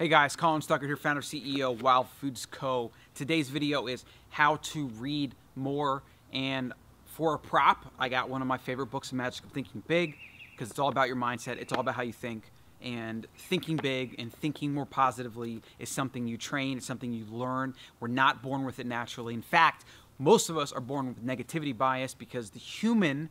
Hey guys, Colin Stuckert here, founder CEO Wild Foods Co. Today's video is how to read more, and for a prop, I got one of my favorite books, The Magic of Thinking Big, because it's all about your mindset, it's all about how you think, and thinking big and thinking more positively is something you train, it's something you learn. We're not born with it naturally. In fact, most of us are born with negativity bias because the human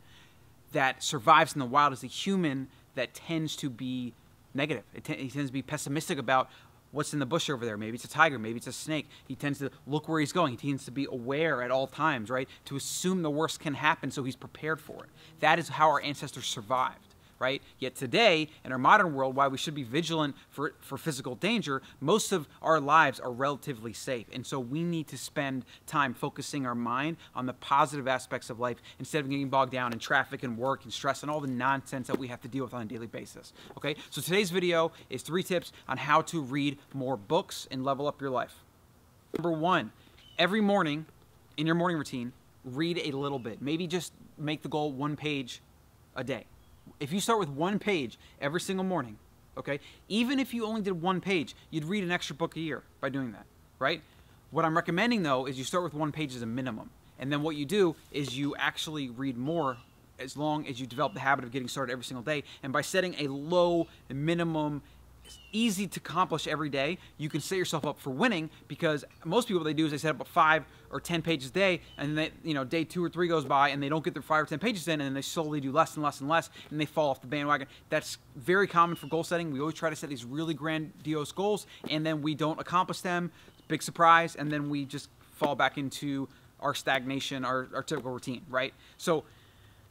that survives in the wild is the human that tends to be negative. He tends to be pessimistic about what's in the bush over there. Maybe it's a tiger, maybe it's a snake. He tends to look where he's going. He tends to be aware at all times, right? To assume the worst can happen so he's prepared for it. That is how our ancestors survived, right? Yet today, in our modern world, while we should be vigilant for physical danger, most of our lives are relatively safe. And so we need to spend time focusing our mind on the positive aspects of life instead of getting bogged down in traffic and work and stress and all the nonsense that we have to deal with on a daily basis. Okay, so today's video is 3 tips on how to read more books and level up your life. Number 1, every morning in your morning routine, read a little bit. Maybe just make the goal 1 page a day. If you start with 1 page every single morning, okay, even if you only did 1 page, you'd read an extra book a year by doing that, right? What I'm recommending, though, is you start with 1 page as a minimum. And then what you do is you actually read more as long as you develop the habit of getting started every single day. And by setting a low minimum, easy to accomplish every day, you can set yourself up for winning, because most people, what they do is they set up 5 or 10 pages a day, and then, you know, day 2 or 3 goes by and they don't get their 5 or 10 pages in, and then they slowly do less and less and less, and they fall off the bandwagon. That's very common for goal setting. We always try to set these really grandiose goals, and then we don't accomplish them. Big surprise, and then we just fall back into our stagnation, our typical routine, right? So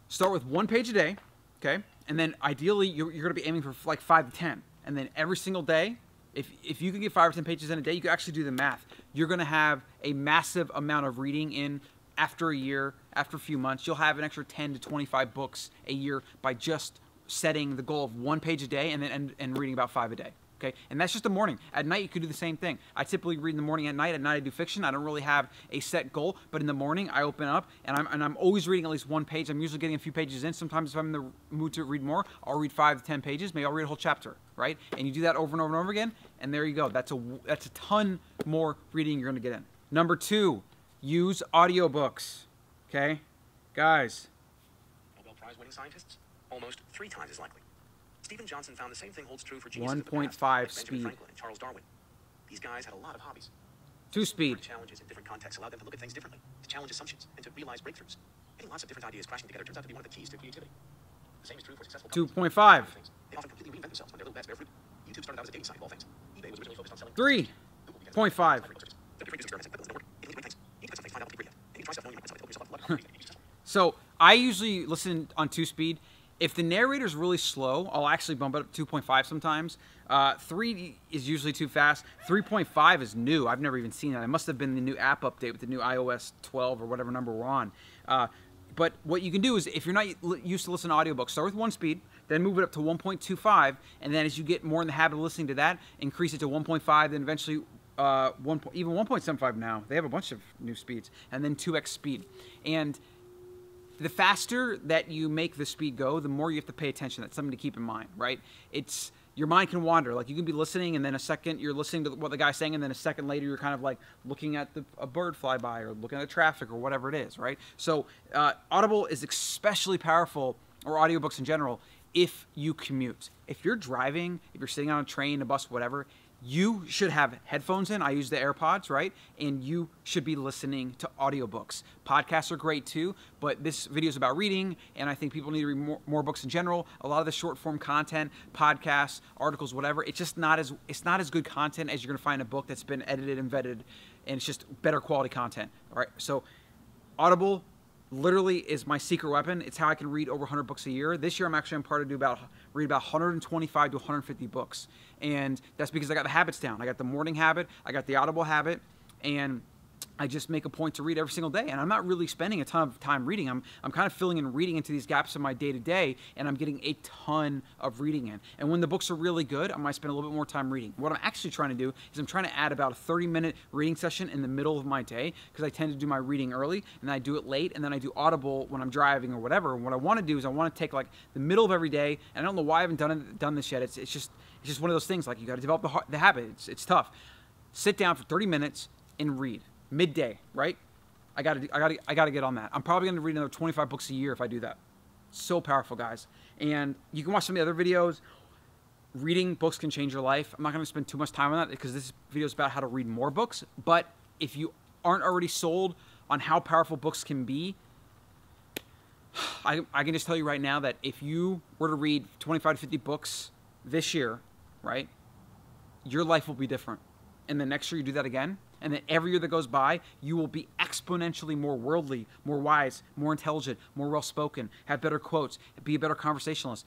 start with 1 page a day, okay? And then ideally you're gonna be aiming for like 5 to 10. And then every single day, if you can get 5 or 10 pages in a day, you can actually do the math. You're going to have a massive amount of reading in after a year, after a few months. You'll have an extra 10 to 25 books a year by just setting the goal of 1 page a day and then and reading about 5 a day. Okay? And that's just the morning. At night, you could do the same thing. I typically read in the morning. At night I do fiction. I don't really have a set goal, but in the morning I open up and I'm always reading at least 1 page. I'm usually getting a few pages in. Sometimes if I'm in the mood to read more, I'll read 5 to 10 pages. Maybe I'll read a whole chapter, right? And you do that over and over and over again, and there you go. That's a ton more reading you're going to get in. Number 2, use audiobooks. Okay? Guys. Nobel Prize winning scientists, almost 3 times as likely. Stephen Johnson found the same thing holds true for geniuses 1.5 like speed. Benjamin Franklin and Charles Darwin. These guys had a lot of hobbies. 2 speed. Different challenges in different contexts allowed them to look at things differently, to challenge assumptions, and to realize breakthroughs. Getting lots of different ideas crashing together turns out to be one of the keys to creativity. The same is true for successful companies. 2.5. They often completely reinvent themselves when their little bets bear fruit. YouTube started out as a dating site of all things. eBay was originally focused on selling 3.5. So I usually listen on 2 speed. If the narrator's really slow, I'll actually bump it up to 2.5 sometimes. 3 is usually too fast. 3.5 is new. I've never even seen that. It must have been the new app update with the new iOS 12 or whatever number we're on. But what you can do is, if you're not used to listening to audiobooks, start with 1 speed, then move it up to 1.25, and then as you get more in the habit of listening to that, increase it to 1.5, then eventually even 1.75 now. They have a bunch of new speeds, and then 2x speed. And the faster that you make the speed go, the more you have to pay attention. That's something to keep in mind, right? Your mind can wander. Like, you can be listening, and then a second you're listening to what the guy's saying, and then a second later you're kind of like looking at a bird fly by or looking at the traffic or whatever it is, right? So Audible is especially powerful, or audiobooks in general, if you commute. If you're driving, if you're sitting on a train, a bus, whatever, you should have headphones in. I use the AirPods, right? And you should be listening to audiobooks. Podcasts are great too, but this video is about reading, and I think people need to read more books in general. A lot of the short form content, podcasts, articles, whatever, it's just not as good content as you're gonna find in a book that's been edited and vetted, and it's just better quality content. All right, so Audible literally is my secret weapon. It's how I can read over 100 books a year. This year I'm actually on par to read about 125 to 150 books. And that's because I got the habits down. I got the morning habit, I got the Audible habit, and I just make a point to read every single day, and I'm not really spending a ton of time reading. I'm kind of filling in reading into these gaps in my day-to-day, and I'm getting a ton of reading in. And when the books are really good, I might spend a little bit more time reading. What I'm actually trying to do is I'm trying to add about a 30-minute reading session in the middle of my day, because I tend to do my reading early, and then I do it late, and then I do Audible when I'm driving or whatever. And what I want to do is I want to take like the middle of every day, and I don't know why I haven't done this yet. It's just one of those things, like you got to develop the habit. It's tough. Sit down for 30 minutes and read. Midday, right? I gotta get on that. I'm probably gonna read another 25 books a year if I do that. So powerful, guys. And you can watch some of the other videos. Reading books can change your life. I'm not gonna spend too much time on that because this video is about how to read more books. But if you aren't already sold on how powerful books can be, I can just tell you right now that if you were to read 25 to 50 books this year, right, your life will be different. And the next year you do that again, and then every year that goes by, you will be exponentially more worldly, more wise, more intelligent, more well-spoken, have better quotes, be a better conversationalist.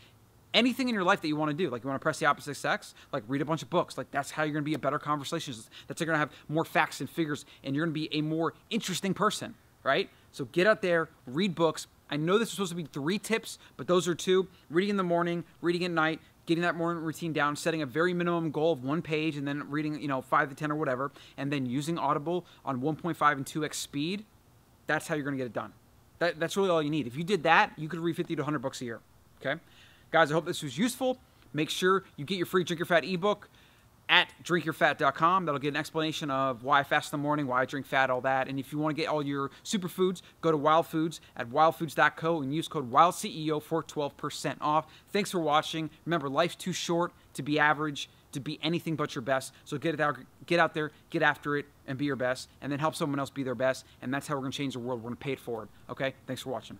Anything in your life that you want to do, like you want to press the opposite sex, like read a bunch of books. Like that's how you're going to be a better conversationalist. That's how you're going to have more facts and figures, and you're going to be a more interesting person, right? So get out there, read books. I know this is supposed to be 3 tips, but those are 2. Reading in the morning, reading at night, getting that morning routine down, setting a very minimum goal of 1 page, and then reading, 5 to 10 or whatever, and then using Audible on 1.5 and 2x speed. That's how you're going to get it done. That's really all you need. If you did that, you could read 50 to 100 books a year. Okay? Guys, I hope this was useful. Make sure you get your free Drink Your Fat ebook at drinkyourfat.com. That'll get an explanation of why I fast in the morning, why I drink fat, all that. And if you want to get all your superfoods, go to Wild Foods at wildfoods.co and use code WILDCEO for 12% off. Thanks for watching. Remember, life's too short to be average, to be anything but your best. So get out there, get after it, and be your best, and then help someone else be their best. And that's how we're going to change the world. We're going to pay it forward. Okay? Thanks for watching.